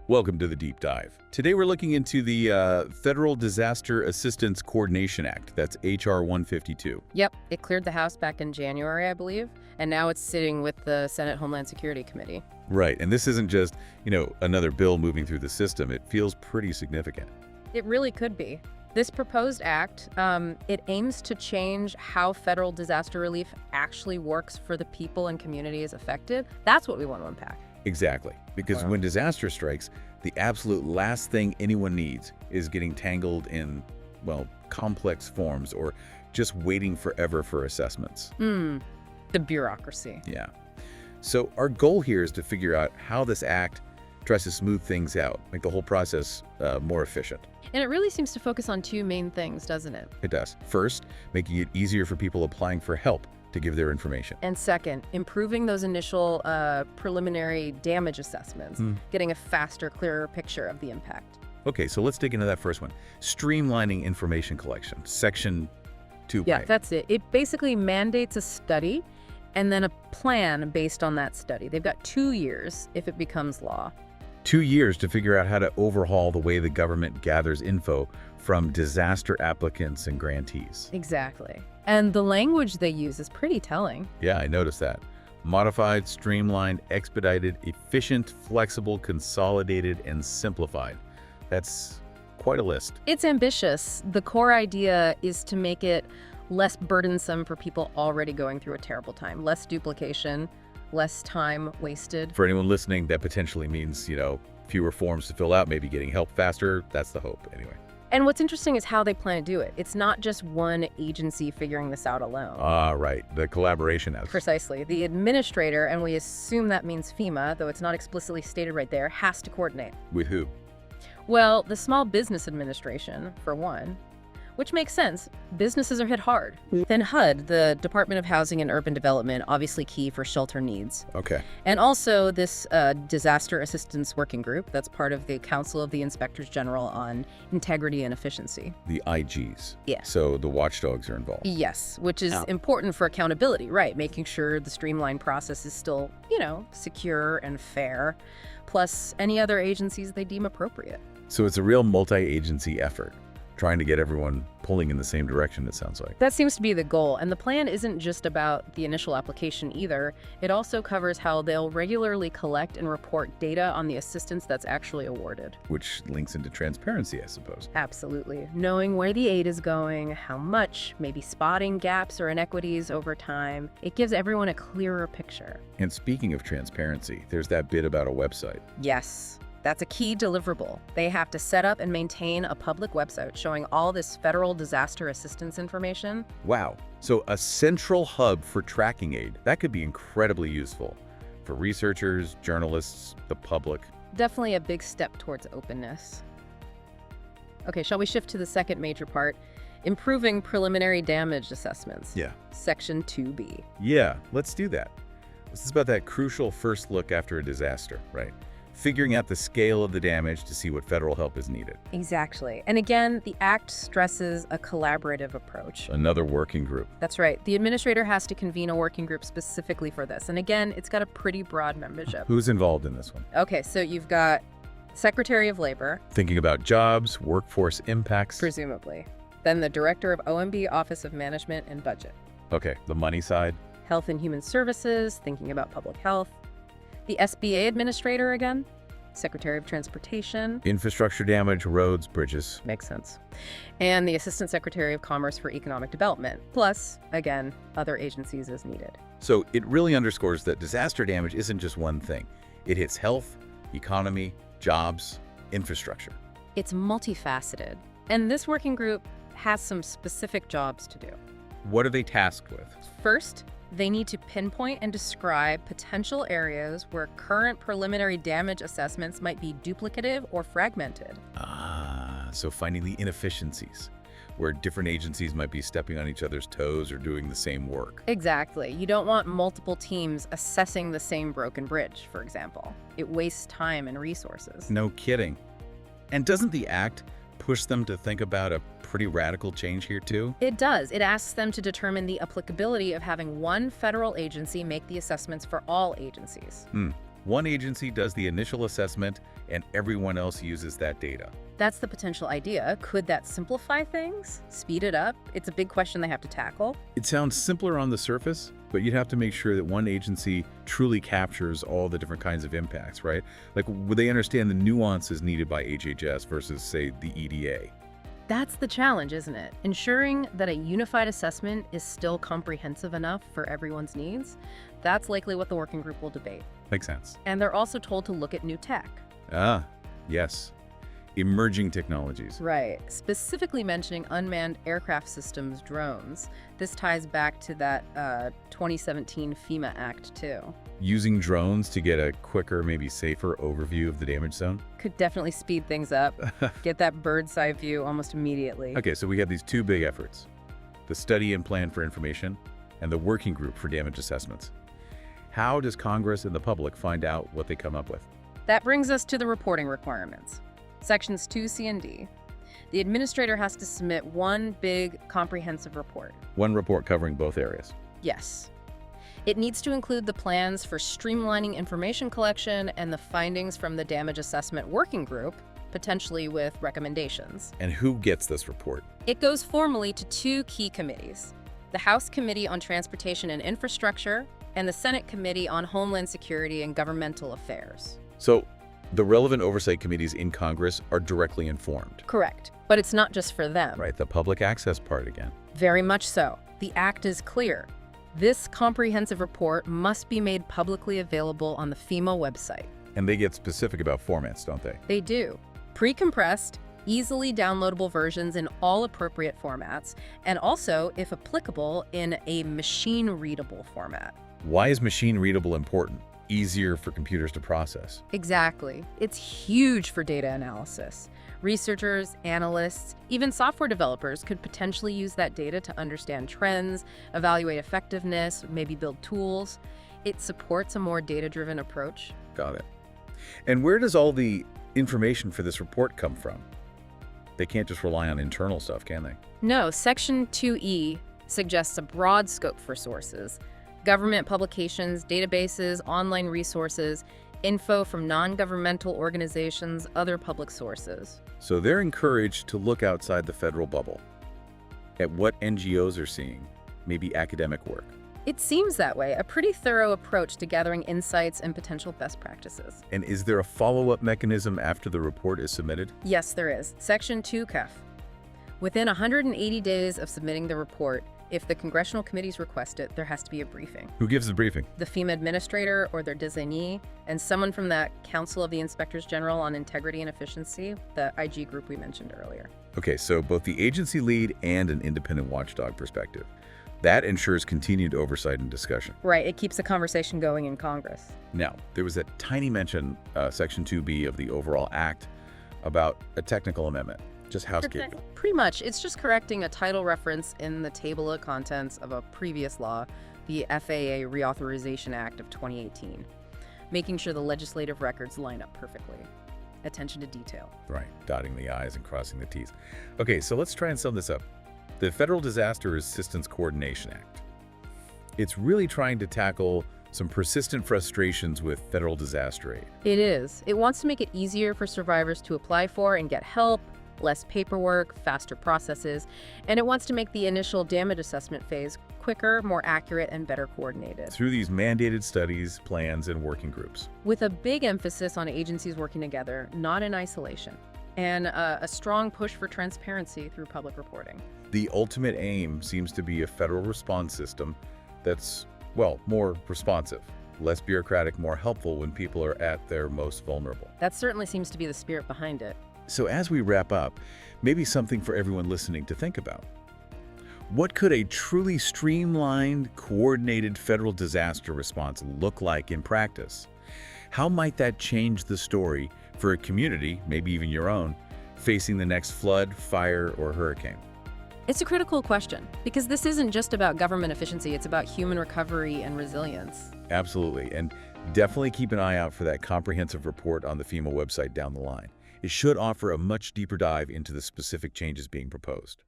Welcome to the Deep Dive. Today we're looking into the Federal Disaster Assistance Coordination Act. That's H.R.152. Yep, it cleared the House back in January, I believe, and now it's sitting with the Senate Homeland Security Committee. Right, and this isn't just, another bill moving through the system. It feels pretty significant. It really could be. This proposed act, it aims to change how federal disaster relief actually works for the people and communities affected. That's what we want to unpack. Exactly, because when disaster strikes, the absolute last thing anyone needs is getting tangled in, complex forms or just waiting forever for assessments. The bureaucracy. Yeah. So our goal here is to figure out how this act tries to smooth things out, make the whole process more efficient. And it really seems to focus on two main things, doesn't it? It does. First, making it easier for people applying for help to give their information. And second, improving those initial preliminary damage assessments, getting a faster, clearer picture of the impact. Okay, so let's dig into that first one. Streamlining information collection, Section 2. Yeah, that's it. It basically mandates a study and then a plan based on that study. They've got 2 years if it becomes law. 2 years to figure out how to overhaul the way the government gathers info from disaster applicants and grantees. Exactly. And the language they use is pretty telling. Yeah, I noticed that. Modified, streamlined, expedited, efficient, flexible, consolidated, and simplified. That's quite a list. It's ambitious. The core idea is to make it less burdensome for people already going through a terrible time. Less duplication, less time wasted. For anyone listening, that potentially means, fewer forms to fill out, maybe getting help faster. That's the hope, anyway. And what's interesting is how they plan to do it. It's not just one agency figuring this out alone. Right. The collaboration aspect. Precisely. The administrator, and we assume that means FEMA, though it's not explicitly stated right there, has to coordinate. With who? Well, the Small Business Administration, for one, which makes sense. Businesses are hit hard. Then HUD, the Department of Housing and Urban Development, obviously key for shelter needs. Okay. And also this Disaster Assistance Working Group, that's part of the Council of the Inspectors General on Integrity and Efficiency. The IGs. Yeah. So the watchdogs are involved. Yes, which is important for accountability, right? Making sure the streamlined process is still, secure and fair, plus any other agencies they deem appropriate. So it's a real multi-agency effort, trying to get everyone pulling in the same direction, it sounds like. That seems to be the goal, and the plan isn't just about the initial application either. It also covers how they'll regularly collect and report data on the assistance that's actually awarded. Which links into transparency, I suppose. Absolutely. Knowing where the aid is going, how much, maybe spotting gaps or inequities over time. It gives everyone a clearer picture. And speaking of transparency, there's that bit about a website. Yes. That's a key deliverable. They have to set up and maintain a public website showing all this federal disaster assistance information. Wow. So a central hub for tracking aid. That could be incredibly useful for researchers, journalists, the public. Definitely a big step towards openness. Okay, shall we shift to the second major part? Improving preliminary damage assessments. Yeah. Section 2B. Yeah, let's do that. This is about that crucial first look after a disaster, right? Figuring out the scale of the damage to see what federal help is needed. Exactly. And again, the Act stresses a collaborative approach. Another working group. That's right. The administrator has to convene a working group specifically for this. And again, it's got a pretty broad membership. Who's involved in this one? Okay, so you've got Secretary of Labor. Thinking about jobs, workforce impacts. Presumably. Then the Director of OMB Office of Management and Budget. Okay, the money side. Health and Human Services, thinking about public health. The SBA administrator again, Secretary of Transportation. Infrastructure damage, roads, bridges. Makes sense. And the Assistant Secretary of Commerce for Economic Development. Plus, again, other agencies as needed. So it really underscores that disaster damage isn't just one thing. It hits health, economy, jobs, infrastructure. It's multifaceted. And this working group has some specific jobs to do. What are they tasked with? First, they need to pinpoint and describe potential areas where current preliminary damage assessments might be duplicative or fragmented. So finding the inefficiencies, where different agencies might be stepping on each other's toes or doing the same work. Exactly. You don't want multiple teams assessing the same broken bridge, for example. It wastes time and resources. No kidding. And doesn't the Act push them to think about a pretty radical change here too? It does. It asks them to determine the applicability of having one federal agency make the assessments for all agencies. One agency does the initial assessment, and everyone else uses that data. That's the potential idea. Could that simplify things? Speed it up? It's a big question they have to tackle. It sounds simpler on the surface, but you'd have to make sure that one agency truly captures all the different kinds of impacts, right? Like, would they understand the nuances needed by HHS versus, say, the EDA? That's the challenge, isn't it? Ensuring that a unified assessment is still comprehensive enough for everyone's needs. That's likely what the working group will debate. Makes sense. And they're also told to look at new tech. Ah, yes. Emerging technologies. Right. Specifically mentioning unmanned aircraft systems, drones. This ties back to that 2017 FEMA Act, too. Using drones to get a quicker, maybe safer overview of the damage zone? Could definitely speed things up. Get that bird's eye view almost immediately. Okay, so we have these two big efforts. The study and plan for information, and the working group for damage assessments. How does Congress and the public find out what they come up with? That brings us to the reporting requirements. Sections 2C and D. The administrator has to submit one big, comprehensive report. One report covering both areas. Yes. It needs to include the plans for streamlining information collection and the findings from the damage assessment working group, potentially with recommendations. And who gets this report? It goes formally to two key committees: the House Committee on Transportation and Infrastructure and the Senate Committee on Homeland Security and Governmental Affairs. So, the relevant oversight committees in Congress are directly informed. Correct. But it's not just for them. Right, the public access part again. Very much so. The act is clear. This comprehensive report must be made publicly available on the FEMA website. And they get specific about formats, don't they? They do. Pre-compressed, easily downloadable versions in all appropriate formats, and also, if applicable, in a machine-readable format. Why is machine-readable important? Easier for computers to process. Exactly. It's huge for data analysis. Researchers, analysts, even software developers could potentially use that data to understand trends, evaluate effectiveness, maybe build tools. It supports a more data-driven approach. Got it. And where does all the information for this report come from? They can't just rely on internal stuff, can they? No, Section 2E suggests a broad scope for sources: government publications, databases, online resources, info from non-governmental organizations, other public sources. So they're encouraged to look outside the federal bubble at what NGOs are seeing, maybe academic work. It seems that way, a pretty thorough approach to gathering insights and potential best practices. And is there a follow-up mechanism after the report is submitted? Yes, there is. Section 2CAF. Within 180 days of submitting the report, if the congressional committees request it, there has to be a briefing. Who gives the briefing? The FEMA administrator or their designee, and someone from that Council of the Inspectors General on Integrity and Efficiency, the IG group we mentioned earlier. Okay, so both the agency lead and an independent watchdog perspective. That ensures continued oversight and discussion. Right, it keeps the conversation going in Congress. Now, there was that tiny mention, Section 2B of the overall act, about a technical amendment. Just housekeeping. Pretty much. It's just correcting a title reference in the table of contents of a previous law, the FAA Reauthorization Act of 2018, making sure the legislative records line up perfectly. Attention to detail. Right, dotting the I's and crossing the T's. Okay, so let's try and sum this up. The Federal Disaster Assistance Coordination Act. It's really trying to tackle some persistent frustrations with federal disaster aid. It is. It wants to make it easier for survivors to apply for and get help, less paperwork, faster processes, and it wants to make the initial damage assessment phase quicker, more accurate, and better coordinated. Through these mandated studies, plans, and working groups. With a big emphasis on agencies working together, not in isolation, and a strong push for transparency through public reporting. The ultimate aim seems to be a federal response system that's, well, more responsive, less bureaucratic, more helpful when people are at their most vulnerable. That certainly seems to be the spirit behind it. So as we wrap up, maybe something for everyone listening to think about. What could a truly streamlined, coordinated federal disaster response look like in practice? How might that change the story for a community, maybe even your own, facing the next flood, fire, or hurricane? It's a critical question, because this isn't just about government efficiency, it's about human recovery and resilience. Absolutely, and definitely keep an eye out for that comprehensive report on the FEMA website down the line. It should offer a much deeper dive into the specific changes being proposed.